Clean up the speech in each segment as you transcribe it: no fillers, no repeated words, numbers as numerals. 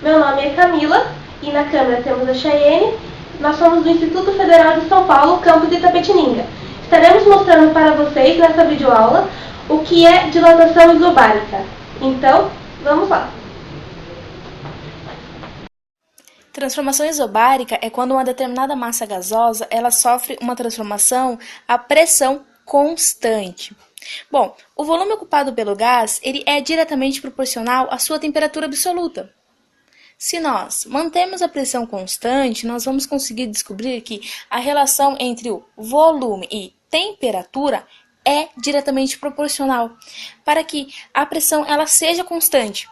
Meu nome é Camila e na câmera temos a Chayenne. Nós somos do Instituto Federal de São Paulo, campus de Itapetininga. Estaremos mostrando para vocês nessa videoaula o que é dilatação isobárica. Então, vamos lá! Transformação isobárica é quando uma determinada massa gasosa ela sofre uma transformação a pressão constante. Bom, o volume ocupado pelo gás ele é diretamente proporcional à sua temperatura absoluta. Se nós mantemos a pressão constante, nós vamos conseguir descobrir que a relação entre o volume e temperatura é diretamente proporcional para que a pressão ela seja constante.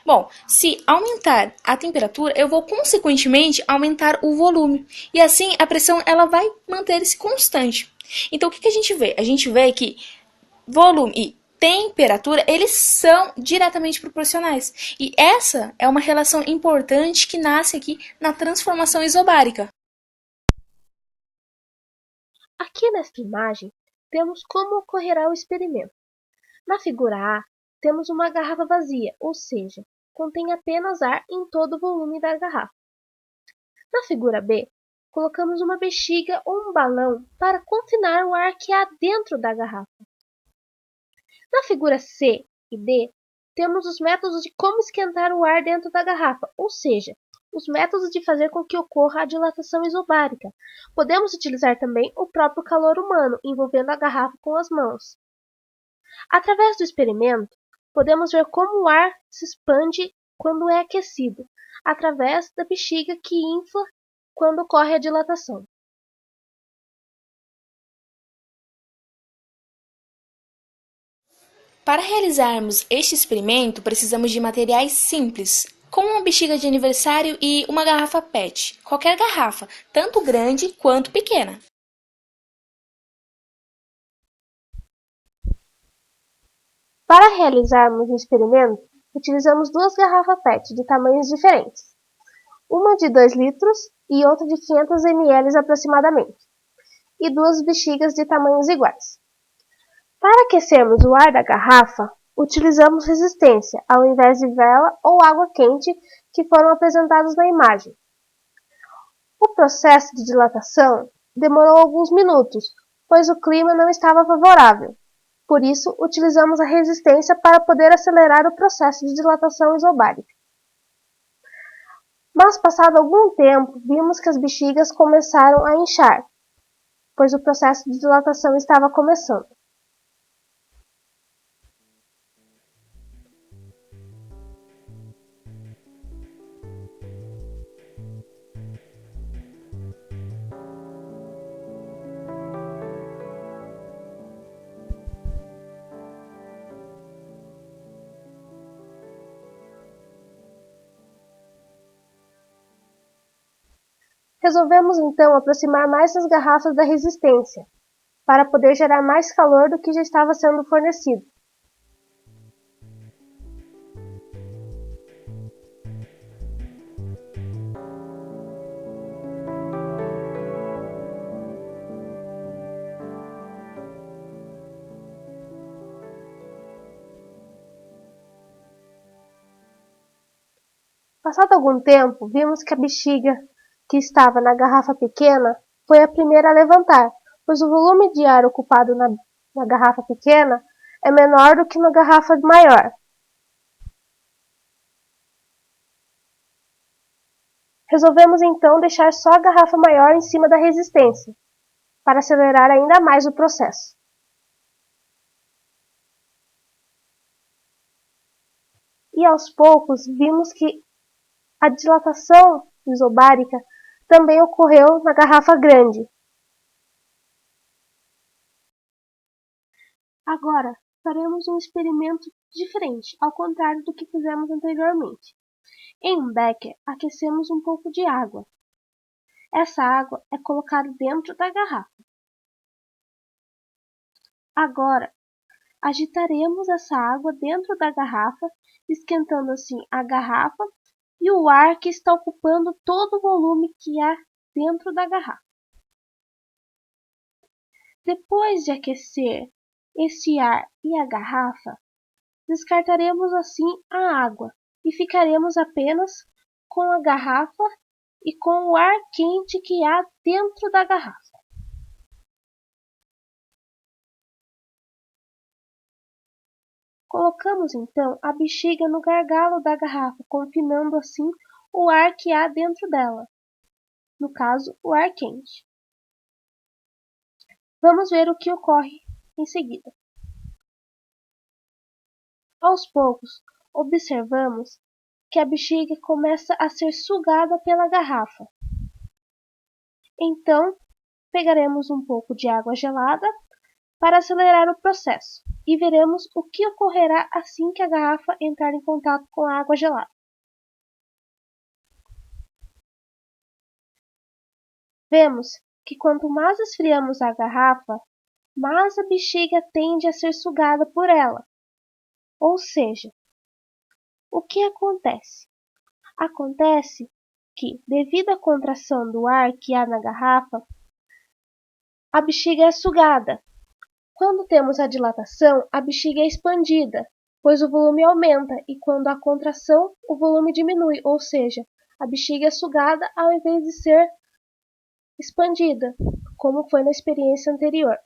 Bom, se aumentar a temperatura, eu vou consequentemente aumentar o volume. E assim a pressão ela vai manter-se constante. Então o que a gente vê? A gente vê que volume e temperatura, eles são diretamente proporcionais. E essa é uma relação importante que nasce aqui na transformação isobárica. Aqui nesta imagem, temos como ocorrerá o experimento. Na figura A, temos uma garrafa vazia, ou seja, contém apenas ar em todo o volume da garrafa. Na figura B, colocamos uma bexiga ou um balão para confinar o ar que há dentro da garrafa. Na figura C e D, temos os métodos de como esquentar o ar dentro da garrafa, ou seja, os métodos de fazer com que ocorra a dilatação isobárica. Podemos utilizar também o próprio calor humano, envolvendo a garrafa com as mãos. Através do experimento, podemos ver como o ar se expande quando é aquecido, através da bexiga que infla quando ocorre a dilatação. Para realizarmos este experimento, precisamos de materiais simples, como uma bexiga de aniversário e uma garrafa PET, qualquer garrafa, tanto grande quanto pequena. Para realizarmos o experimento, utilizamos duas garrafas PET de tamanhos diferentes, uma de 2 litros e outra de 500 ml aproximadamente, e duas bexigas de tamanhos iguais. Para aquecermos o ar da garrafa, utilizamos resistência, ao invés de vela ou água quente que foram apresentados na imagem. O processo de dilatação demorou alguns minutos, pois o clima não estava favorável. Por isso, utilizamos a resistência para poder acelerar o processo de dilatação isobárica. Mas, passado algum tempo, vimos que as bexigas começaram a inchar, pois o processo de dilatação estava começando. Resolvemos então aproximar mais as garrafas da resistência, para poder gerar mais calor do que já estava sendo fornecido. Passado algum tempo, vimos que a bexiga que estava na garrafa pequena foi a primeira a levantar, pois o volume de ar ocupado na garrafa pequena é menor do que na garrafa maior. Resolvemos então deixar só a garrafa maior em cima da resistência, para acelerar ainda mais o processo. E aos poucos vimos que a dilatação isobárica também ocorreu na garrafa grande. Agora, faremos um experimento diferente, ao contrário do que fizemos anteriormente. Em um becker, aquecemos um pouco de água. Essa água é colocada dentro da garrafa. Agora, agitaremos essa água dentro da garrafa, esquentando assim a garrafa e o ar que está ocupando todo o volume que há dentro da garrafa. Depois de aquecer esse ar e a garrafa, descartaremos assim a água e ficaremos apenas com a garrafa e com o ar quente que há dentro da garrafa. Colocamos então a bexiga no gargalo da garrafa, confinando assim o ar que há dentro dela, no caso, o ar quente. Vamos ver o que ocorre em seguida. Aos poucos, observamos que a bexiga começa a ser sugada pela garrafa. Então, pegaremos um pouco de água gelada para acelerar o processo e veremos o que ocorrerá assim que a garrafa entrar em contato com a água gelada. Vemos que quanto mais esfriamos a garrafa, mais a bexiga tende a ser sugada por ela. Ou seja, o que acontece? Acontece que, devido à contração do ar que há na garrafa, a bexiga é sugada. Quando temos a dilatação, a bexiga é expandida, pois o volume aumenta, e quando há contração, o volume diminui, ou seja, a bexiga é sugada ao invés de ser expandida, como foi na experiência anterior.